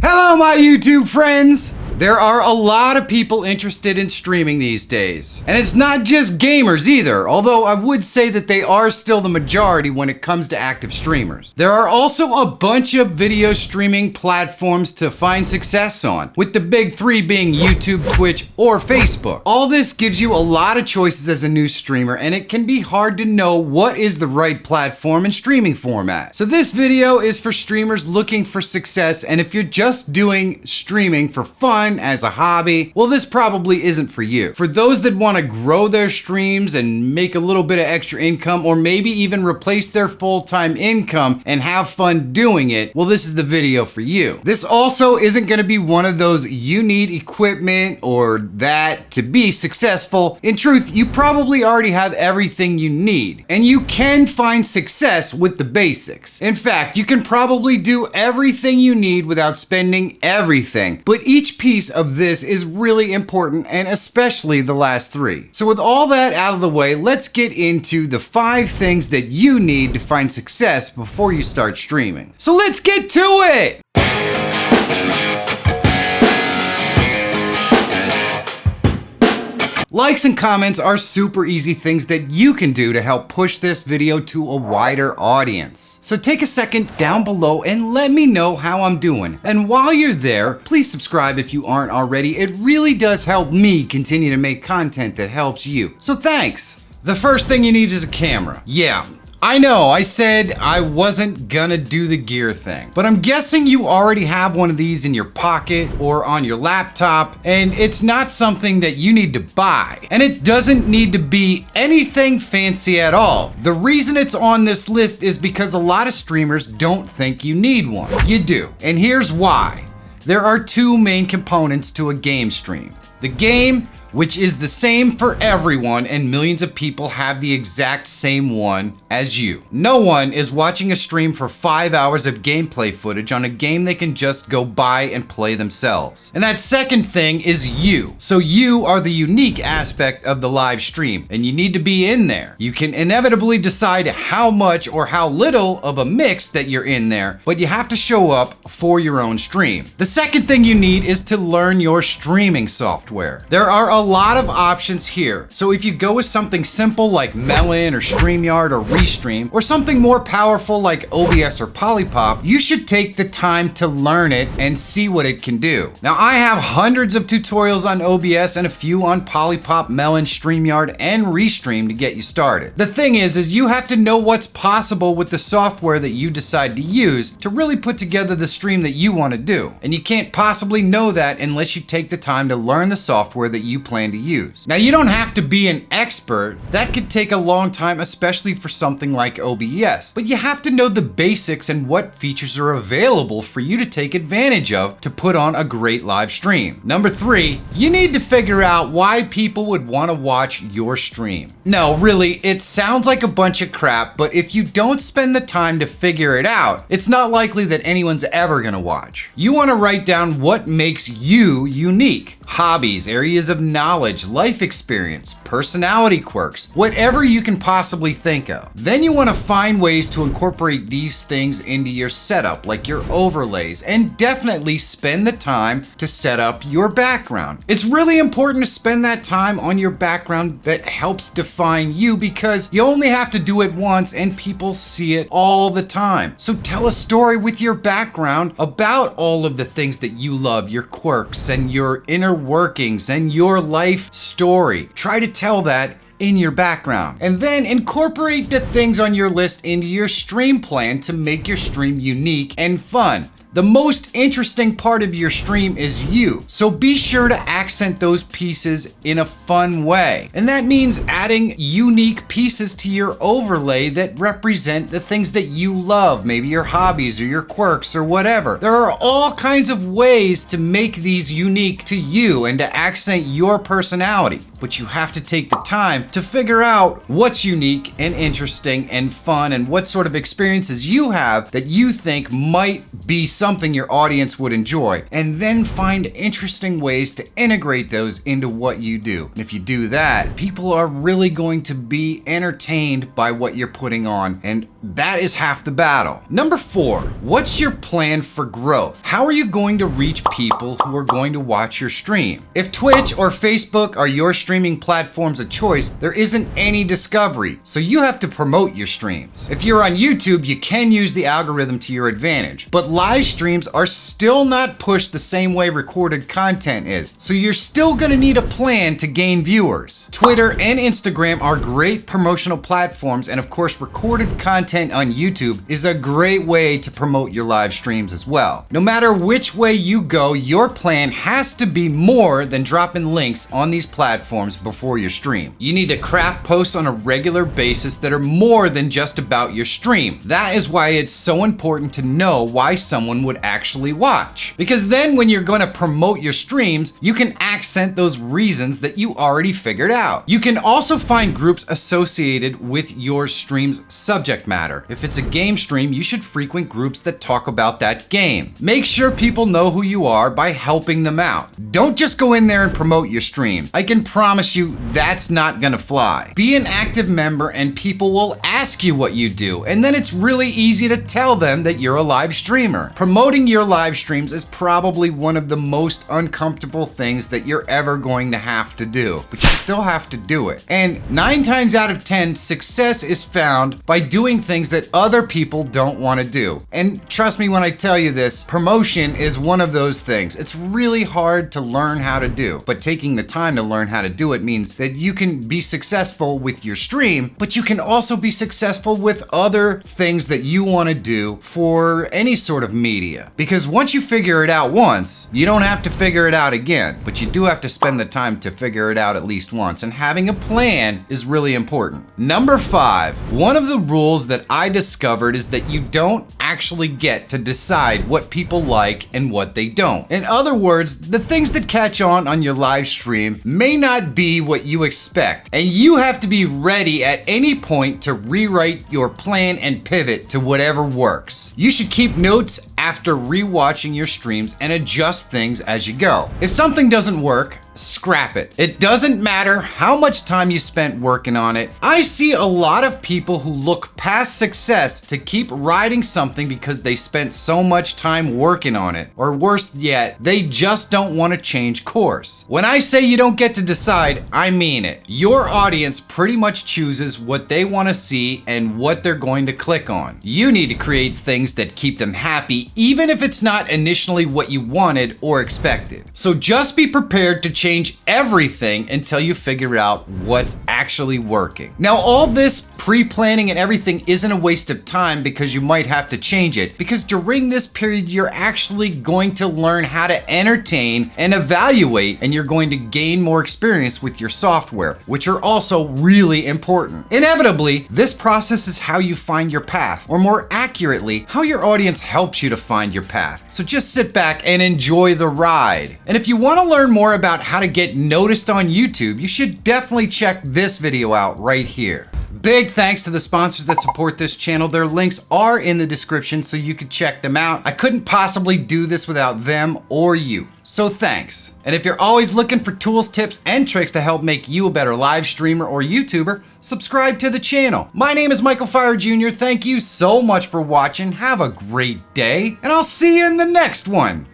Hello, my YouTube friends! There are a lot of people interested in streaming these days. And it's not just gamers either, although I would say that they are still the majority when it comes to active streamers. There are also a bunch of video streaming platforms to find success on, with the big three being YouTube, Twitch, or Facebook. All this gives you a lot of choices as a new streamer, and it can be hard to know what is the right platform and streaming format. So this video is for streamers looking for success, and if you're just doing streaming for fun, as a hobby, well, this probably isn't for you. For those that want to grow their streams and make a little bit of extra income, or maybe even replace their full-time income and have fun doing it, well, this is the video for you. This also isn't going to be one of those you need equipment or that to be successful. In truth, you probably already have everything you need, and you can find success with the basics. In fact, you can probably do everything you need without spending everything, but each piece of this is really important, and especially the last three. So with all that out of the way, let's get into the 5 things that you need to find success before you start streaming. So let's get to it! Likes and comments are super easy things that you can do to help push this video to a wider audience. So take a second down below and let me know how I'm doing. And while you're there, please subscribe if you aren't already. It really does help me continue to make content that helps you. So thanks. The first thing you need is a camera. Yeah. I know, I said I wasn't gonna do the gear thing, but I'm guessing you already have one of these in your pocket or on your laptop, and it's not something that you need to buy. And it doesn't need to be anything fancy at all. The reason it's on this list is because a lot of streamers don't think you need one. You do, and here's why. There are 2 main components to a game stream. The game, which is the same for everyone, and millions of people have the exact same one as you. No one is watching a stream for 5 hours of gameplay footage on a game they can just go buy and play themselves. And that second thing is you. So you are the unique aspect of the live stream, and you need to be in there. You can inevitably decide how much or how little of a mix that you're in there, but you have to show up for your own stream. The second thing you need is to learn your streaming software. There are a lot of options here. So if you go with something simple like Melon or StreamYard or Restream, or something more powerful like OBS or Polypop, you should take the time to learn it and see what it can do. Now, I have hundreds of tutorials on OBS and a few on Polypop, Melon, StreamYard, and Restream to get you started. The thing is you have to know what's possible with the software that you decide to use to really put together the stream that you want to do. And you can't possibly know that unless you take the time to learn the software that you plan to use. Now, you don't have to be an expert. That could take a long time, especially for something like OBS. But you have to know the basics and what features are available for you to take advantage of to put on a great live stream. Number 3, you need to figure out why people would want to watch your stream. No, really, it sounds like a bunch of crap, but if you don't spend the time to figure it out, it's not likely that anyone's ever gonna watch. You want to write down what makes you unique. Hobbies, areas of knowledge, life experience, personality quirks, whatever you can possibly think of. Then you want to find ways to incorporate these things into your setup, like your overlays, and definitely spend the time to set up your background. It's really important to spend that time on your background that helps define you, because you only have to do it once and people see it all the time. So tell a story with your background about all of the things that you love, your quirks and your inner workings and your life story. Try to tell that in your background, and then incorporate the things on your list into your stream plan to make your stream unique and fun. The most interesting part of your stream is you, so be sure to accent those pieces in a fun way. And that means adding unique pieces to your overlay that represent the things that you love, maybe your hobbies or your quirks or whatever. There are all kinds of ways to make these unique to you and to accent your personality. but you have to take the time to figure out what's unique and interesting and fun and what sort of experiences you have that you think might be something your audience would enjoy, and then find interesting ways to integrate those into what you do. And if you do that, people are really going to be entertained by what you're putting on, and that is half the battle. Number 4, what's your plan for growth? How are you going to reach people who are going to watch your stream? If Twitch or Facebook are your streaming platforms of choice, there isn't any discovery, so you have to promote your streams. If you're on YouTube, you can use the algorithm to your advantage, but live streams are still not pushed the same way recorded content is, so you're still gonna need a plan to gain viewers. Twitter and Instagram are great promotional platforms, and of course, recorded content on YouTube is a great way to promote your live streams as well. No matter which way you go, your plan has to be more than dropping links on these platforms before your stream. You need to craft posts on a regular basis that are more than just about your stream. That is why it's so important to know why someone would actually watch. Because then when you're going to promote your streams, you can accent those reasons that you already figured out. You can also find groups associated with your stream's subject matter. If it's a game stream, you should frequent groups that talk about that game. Make sure people know who you are by helping them out. Don't just go in there and promote your streams. I can promise you that's not gonna fly. Be an active member and people will ask you what you do, and then it's really easy to tell them that you're a live streamer. Promoting your live streams is probably one of the most uncomfortable things that you're ever going to have to do, but you still have to do it. And 9 times out of 10, success is found by doing things that other people don't want to do. And trust me when I tell you this, promotion is one of those things. It's really hard to learn how to do, but taking the time to learn how to do it means that you can be successful with your stream, but you can also be successful with other things that you want to do for any sort of media. Because once you figure it out once, you don't have to figure it out again, but you do have to spend the time to figure it out at least once, and having a plan is really important. Number 5, one of the rules that I discovered is that you don't actually get to decide what people like and what they don't. In other words, the things that catch on your live stream may not be what you expect, and you have to be ready at any point to rewrite your plan and pivot to whatever works. You should keep notes after rewatching your streams and adjust things as you go. If something doesn't work, scrap it. It doesn't matter how much time you spent working on it. I see a lot of people who look past success to keep riding something because they spent so much time working on it. Or worse yet, they just don't want to change course. When I say you don't get to decide, I mean it. Your audience pretty much chooses what they want to see and what they're going to click on. You need to create things that keep them happy, even if it's not initially what you wanted or expected. So just be prepared to change everything until you figure out what's actually working. Now, all this pre-planning and everything isn't a waste of time because you might have to change it, because during this period you're actually going to learn how to entertain and evaluate, and you're going to gain more experience with your software, which are also really important. Inevitably, this process is how you find your path, or more accurately, how your audience helps you to find your path. So just sit back and enjoy the ride. And if you want to learn more about how to get noticed on YouTube, you should definitely check this video out right here. Big thanks to the sponsors that support this channel. Their links are in the description so you could check them out. I couldn't possibly do this without them or you. So thanks. And if you're always looking for tools, tips, and tricks to help make you a better live streamer or YouTuber, subscribe to the channel. My name is Michael Feyrer Jr. Thank you so much for watching. Have a great day, and I'll see you in the next one.